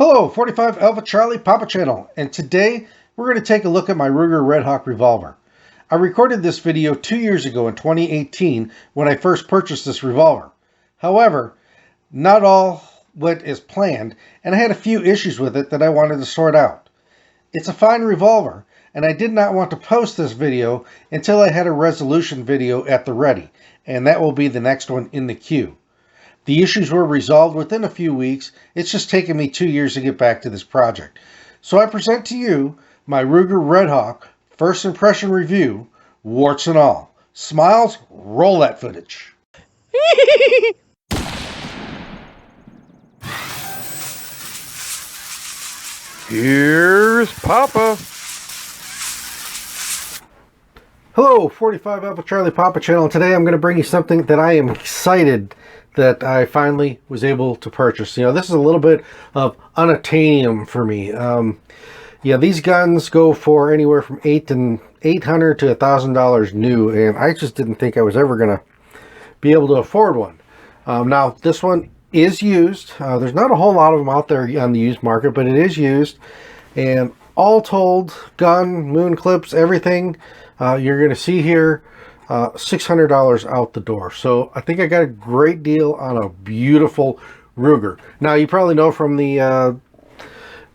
Hello, 45 Alpha Charlie Papa Channel, and today we're going to take a look at my Ruger Redhawk revolver. I recorded this video 2 years ago in 2018 when I first purchased this revolver. However, not all went as planned, and I had a few issues with it that I wanted to sort out. It's a fine revolver, and I did not want to post this video until I had a resolution video at the ready, and that will be the next one in the queue. The issues were resolved within a few weeks. It's just taken me 2 years to get back to this project. So I present to you my Ruger Redhawk first impression review, warts and all. Smiles, roll that footage. Here's Papa. Hello, 45 Alpha Charlie Papa Channel. Today I'm going to bring you something that I am excited that I finally was able to purchase. You know, this is a little bit of unattainium for me. Yeah, these guns go for anywhere from $800 to $1,000 new, and I just didn't think I was ever going to be able to afford one. Now, this one is used. There's not a whole lot of them out there on the used market, but it is used. And all told, gun, moon clips, everything you're going to see here, $600 out the door. So I think I got a great deal on a beautiful Ruger. Now, you probably know from the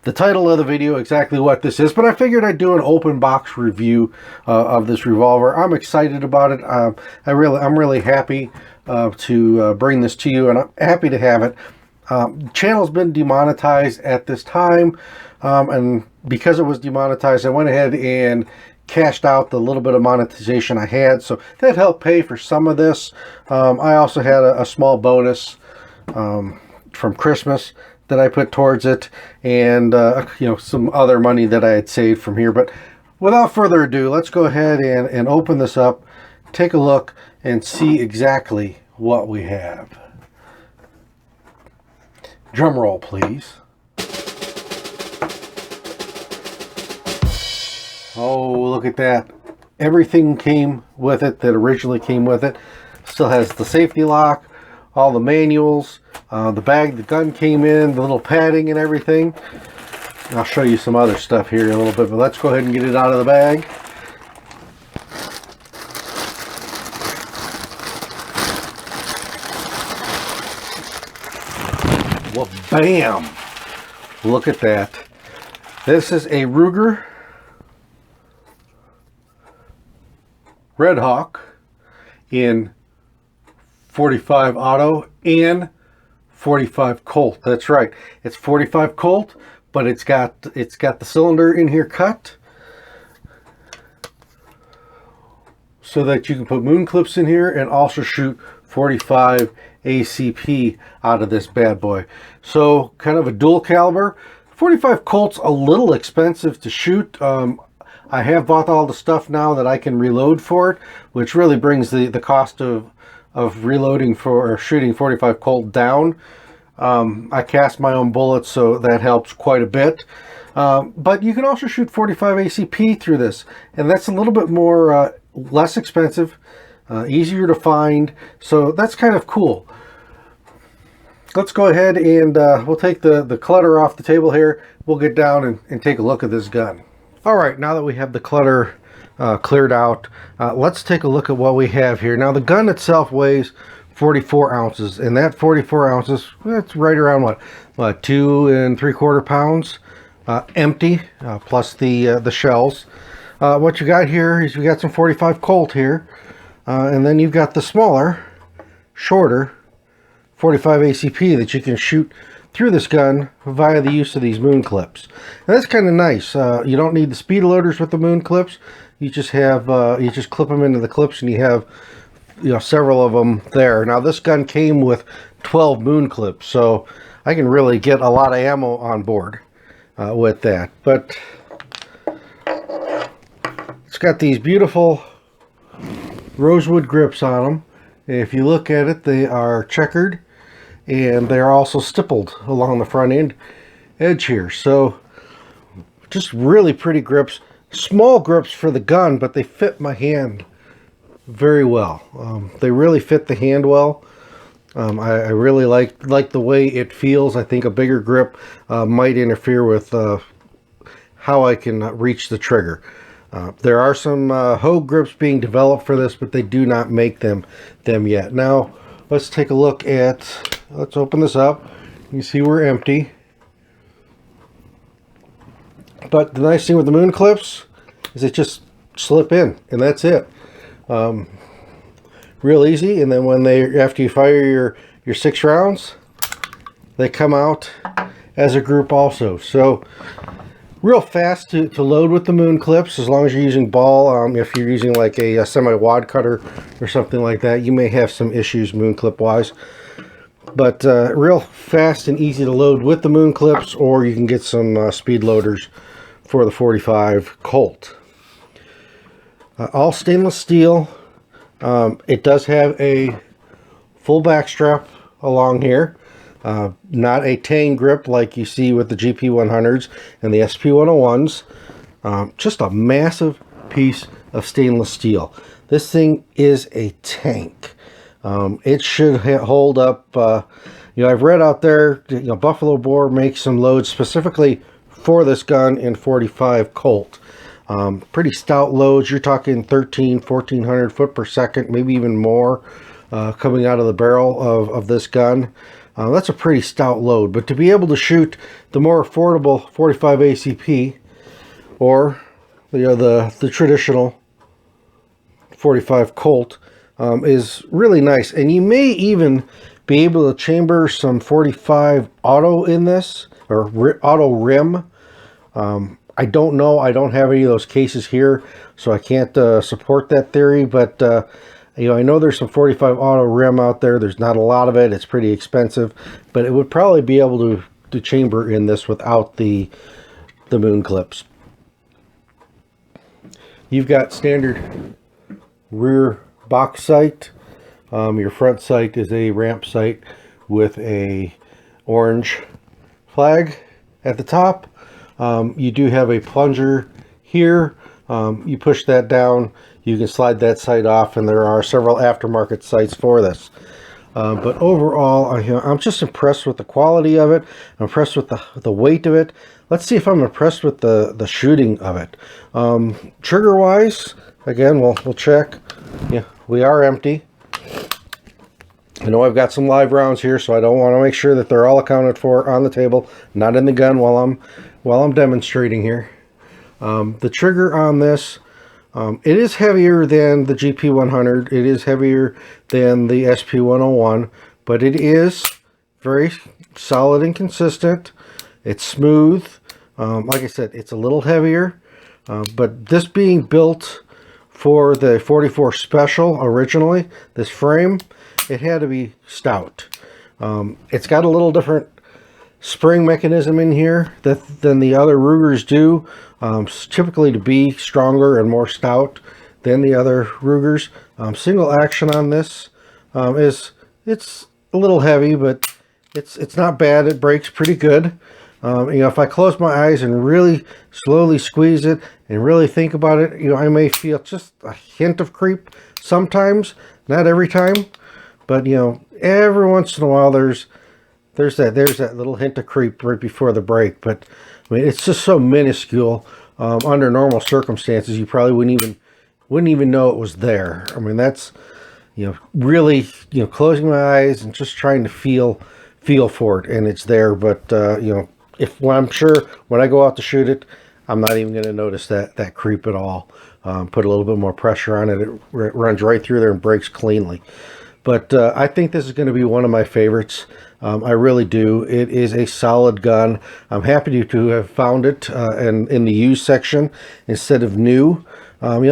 title of the video exactly what this is, but I figured I'd do an open box review of this revolver. I'm excited about it. I'm really happy to bring this to you, and I'm happy to have it. The channel's been demonetized at this time, and because it was demonetized, I went ahead and cashed out the little bit of monetization I had, so that helped pay for some of this. I also had a small bonus from Christmas that I put towards it, and you know, some other money that I had saved from here. But without further ado, let's go ahead and open this up, take a look, and see exactly what we have. Drum roll, please. Oh, look at that. Everything came with it that originally came with it. Still has the safety lock, all the manuals, the bag the gun came in, the little padding and everything. I'll show you some other stuff here in a little bit, but let's go ahead and get it out of the bag. Well, bam! Look at that. This is a Ruger Redhawk in 45 auto and 45 Colt. That's right, it's 45 Colt, but it's got the cylinder in here cut so that you can put moon clips in here and also shoot 45 ACP out of this bad boy. So kind of a dual caliber. 45 Colt's a little expensive to shoot. I have bought all the stuff now that I can reload for it, which really brings the cost of reloading for or shooting 45 Colt down. I cast my own bullets, so that helps quite a bit. But you can also shoot 45 ACP through this, and that's a little bit more less expensive, easier to find, so that's kind of cool. Let's go ahead and we'll take the clutter off the table here. We'll get down and take a look at this gun. All right, now that we have the clutter cleared out, let's take a look at what we have here. Now, the gun itself weighs 44 ounces, and that 44 ounces, that's right around what 2 3/4 pounds empty, plus the shells. What you got here is you got some 45 Colt here, and then you've got the smaller, shorter 45 ACP that you can shoot through this gun via the use of these moon clips. And that's kind of nice. You don't need the speed loaders with the moon clips. You just have you just clip them into the clips, and you have, you know, several of them there. Now, this gun came with 12 moon clips, so I can really get a lot of ammo on board with that. But it's got these beautiful rosewood grips on them. If you look at it, they are checkered, and they're also stippled along the front end edge here. So just really pretty grips. Small grips for the gun, but they fit my hand very well. They really fit the hand well. I really like the way it feels. I think a bigger grip might interfere with how I can reach the trigger. There are some Hogue grips being developed for this, but they do not make them yet. Now let's take a look at, let's open this up. You see we're empty. But the nice thing with the moon clips is it just slip in, and that's it. Real easy. And then when they, after you fire your 6 rounds, they come out as a group also. So real fast to load with the moon clips, as long as you're using ball. If you're using like a semi-wad cutter or something like that, you may have some issues moon clip wise. But real fast and easy to load with the moon clips, or you can get some speed loaders for the 45 Colt. All stainless steel. It does have a full back strap along here. Not a tang grip like you see with the GP100s and the SP101s. Just a massive piece of stainless steel. This thing is a tank. It should hold up. I've read out there, Buffalo Bore makes some loads specifically for this gun in 45 Colt. Pretty stout loads. You're talking 1400 foot per second, maybe even more, coming out of the barrel of this gun. That's a pretty stout load. But to be able to shoot the more affordable 45 ACP, or the traditional 45 Colt, is really nice. And you may even be able to chamber some 45 auto in this, or auto rim. I don't know. I don't have any of those cases here, so I can't support that theory. But I know there's some 45 auto rim out there. There's not a lot of it. It's pretty expensive, but it would probably be able to chamber in this without the moon clips. You've got standard rear box sight. Your front sight is a ramp sight with a orange flag at the top. You do have a plunger here. You push that down, you can slide that sight off, and there are several aftermarket sights for this. But overall, I'm just impressed with the quality of it. I'm impressed with the weight of it. Let's see if I'm impressed with the shooting of it. Trigger wise, again, we'll check. Yeah, we are empty. I know I've got some live rounds here, so I don't want to make sure that they're all accounted for on the table, not in the gun while I'm demonstrating here. The trigger on this, it is heavier than the GP100. It is heavier than the SP101, but it is very solid and consistent. It's smooth. Like I said, it's a little heavier, but this being built for the 44 Special originally, this frame, it had to be stout. It's got a little different spring mechanism in here than the other Rugers do, typically to be stronger and more stout than the other Rugers. Single action on this it's a little heavy, but it's not bad. It breaks pretty good. If I close my eyes and really slowly squeeze it and really think about it, I may feel just a hint of creep sometimes, not every time, but every once in a while there's that little hint of creep right before the break. But I mean, it's just so minuscule. Under normal circumstances, you probably wouldn't even know it was there. I mean, that's really closing my eyes and just trying to feel for it, and it's there. But I'm sure when I go out to shoot it, I'm not even going to notice that creep at all. Put a little bit more pressure on it, it runs right through there and breaks cleanly. But I think this is going to be one of my favorites. I really do. It is a solid gun. I'm happy to have found it in the used section instead of new.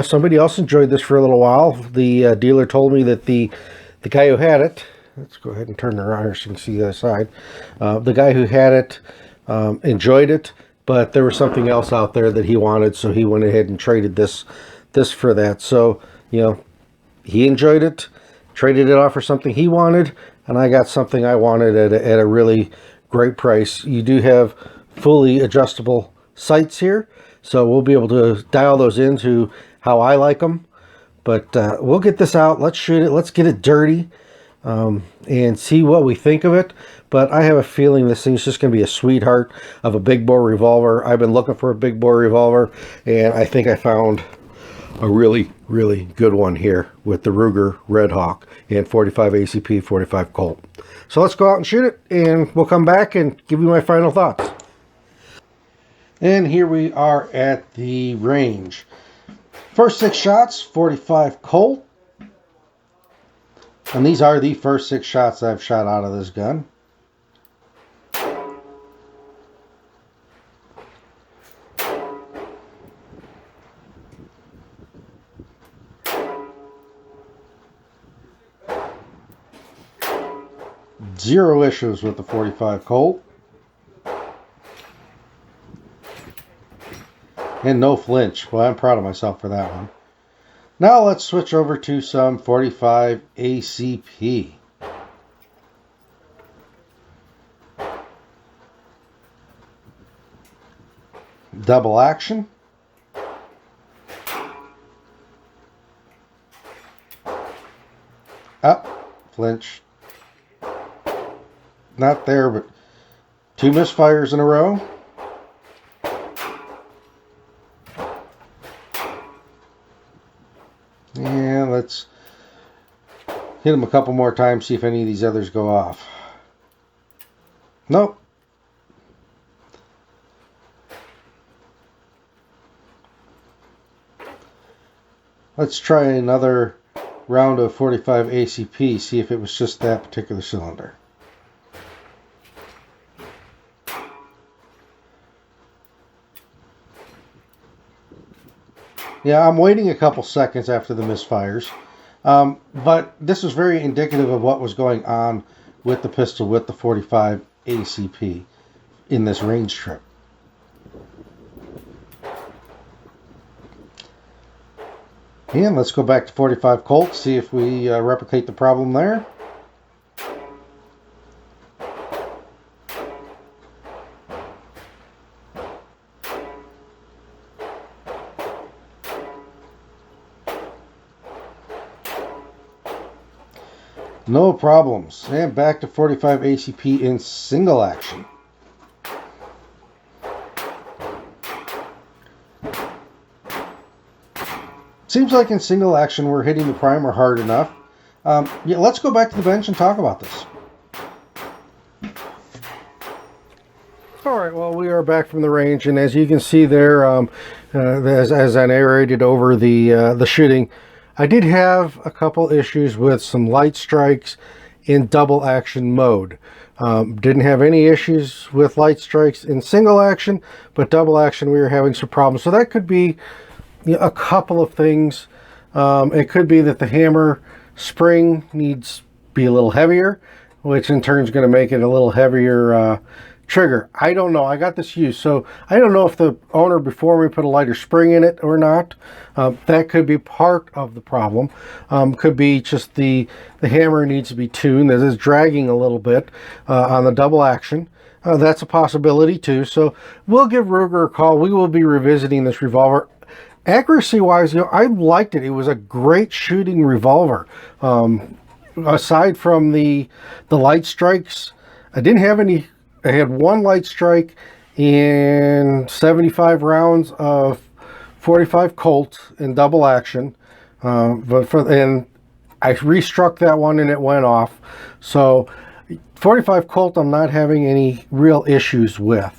Somebody else enjoyed this for a little while. The dealer told me that the guy who had it, let's go ahead and turn it around so you can see the other side. The guy who had it enjoyed it, but there was something else out there that he wanted, so he went ahead and traded this for that. So, he enjoyed it, traded it off for something he wanted, and I got something I wanted at a really great price. You do have fully adjustable sights here, so we'll be able to dial those into how I like them. But we'll get this out. Let's shoot it. Let's get it dirty. and see what we think of it. But I have a feeling this thing's just going to be a sweetheart of a big bore revolver. I've been looking for a big bore revolver, and I think I found a really, really good one here with the Ruger Redhawk and 45 ACP 45 Colt. So let's go out and shoot it, and we'll come back and give you my final thoughts. And here we are at the range. First 6 shots, 45 Colt. And these are the first 6 shots I've shot out of this gun. Zero issues with the 45 Colt. And no flinch. Well, I'm proud of myself for that one. Now let's switch over to some 45 ACP. Double action. Up, flinch. Not there, but 2 misfires in a row. And let's hit them a couple more times, see if any of these others go off. Nope. Let's try another round of 45 ACP, see if it was just that particular cylinder. Yeah, I'm waiting a couple seconds after the misfires, but this was very indicative of what was going on with the pistol with the 45 ACP in this range trip. And let's go back to 45 Colt, see if we replicate the problem there. No problems. And back to 45 ACP in single action. Seems like in single action we're hitting the primer hard enough. Yeah, let's go back to the bench and talk about this. Alright, well, we are back from the range, and as you can see there, as I narrated over the shooting, I did have a couple issues with some light strikes in double action mode. Didn't have any issues with light strikes in single action, but double action we were having some problems. So that could be a couple of things. It could be that the hammer spring needs to be a little heavier, which in turn is going to make it a little heavier trigger. I don't know. I got this used, so I don't know if the owner before me put a lighter spring in it or not. That could be part of the problem. Could be just the hammer needs to be tuned. It is dragging a little bit on the double action. That's a possibility too. So we'll give Ruger a call. We will be revisiting this revolver. Accuracy wise, I liked it. It was a great shooting revolver. Aside from the light strikes, I didn't have any. I had one light strike in 75 rounds of 45 Colt in double action, and I restruck that one and it went off. So 45 Colt I'm not having any real issues with.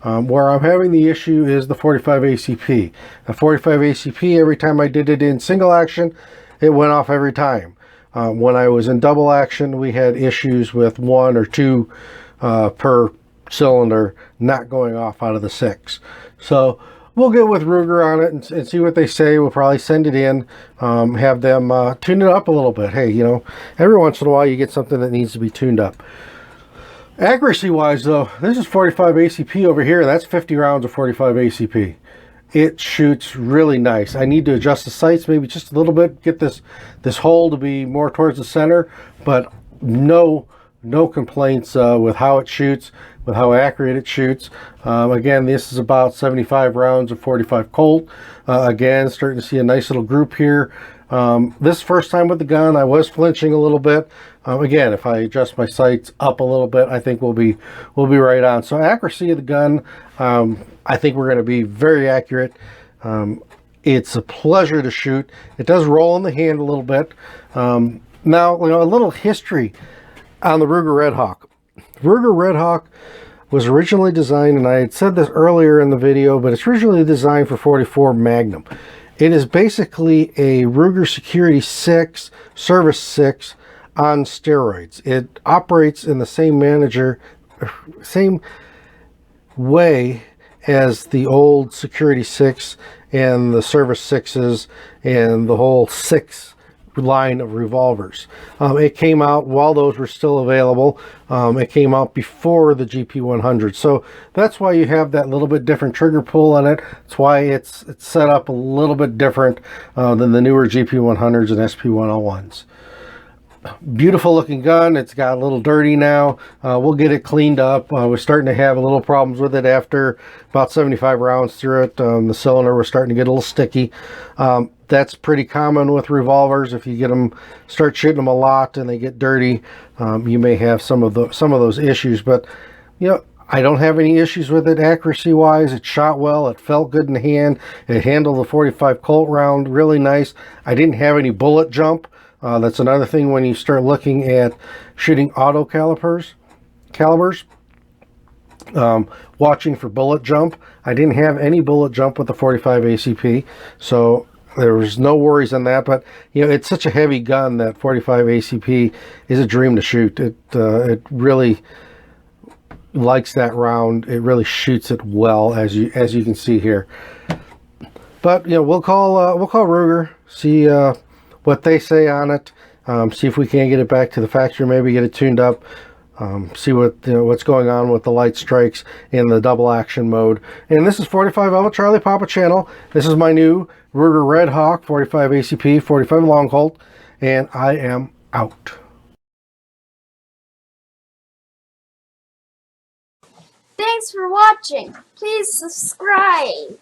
Where I'm having the issue is the 45 ACP. The 45 ACP, every time I did it in single action, it went off every time. When I was in double action, we had issues with 1 or 2 per cylinder not going off out of the 6. So we'll get with Ruger on it and see what they say. We'll probably send it in, have them tune it up a little bit. Hey, every once in a while you get something that needs to be tuned up. Accuracy wise though, this is 45 ACP over here. That's 50 rounds of 45 ACP. It shoots really nice. I need to adjust the sights maybe just a little bit, get this hole to be more towards the center, but no no complaints with how it shoots, with how accurate it shoots. Again, this is about 75 rounds of 45 Colt. Again, starting to see a nice little group here. This first time with the gun, I was flinching a little bit. Again, if I adjust my sights up a little bit, I think we'll be right on. So accuracy of the gun, I think we're going to be very accurate. It's a pleasure to shoot. It does roll in the hand a little bit. Now, a little history on the Ruger Redhawk. Ruger Redhawk was originally designed, and I had said this earlier in the video, but it's originally designed for 44 Magnum. It is basically a Ruger Security 6, Service 6 on steroids. It operates in the same way as the old Security 6 and the Service 6s and the whole 6 line of revolvers. It came out while those were still available. It came out before the GP100, so that's why you have that little bit different trigger pull on it. That's why it's set up a little bit different than the newer GP100s and SP101s. Beautiful looking gun. It's got a little dirty now. We'll get it cleaned up. We're starting to have a little problems with it after about 75 rounds through it. The cylinder was starting to get a little sticky. That's pretty common with revolvers. If you get them, start shooting them a lot and they get dirty, you may have some of those issues. But I don't have any issues with it accuracy wise. It shot well. It felt good in the hand. It handled the 45 Colt round really nice. I didn't have any bullet jump. That's another thing when you start looking at shooting auto calibers, watching for bullet jump. I didn't have any bullet jump with the 45 ACP, so there was no worries on that. But it's such a heavy gun that 45 ACP is a dream to shoot. It really likes that round. It really shoots it well, as you can see here. But we'll call Ruger, see what they say on it, see if we can get it back to the factory, maybe get it tuned up, see what's going on with the light strikes in the double action mode. And this is 45 Alpha Charlie Papa channel. This is my new Ruger Redhawk 45 ACP 45 Long Colt, and I am out. Thanks for watching. Please subscribe.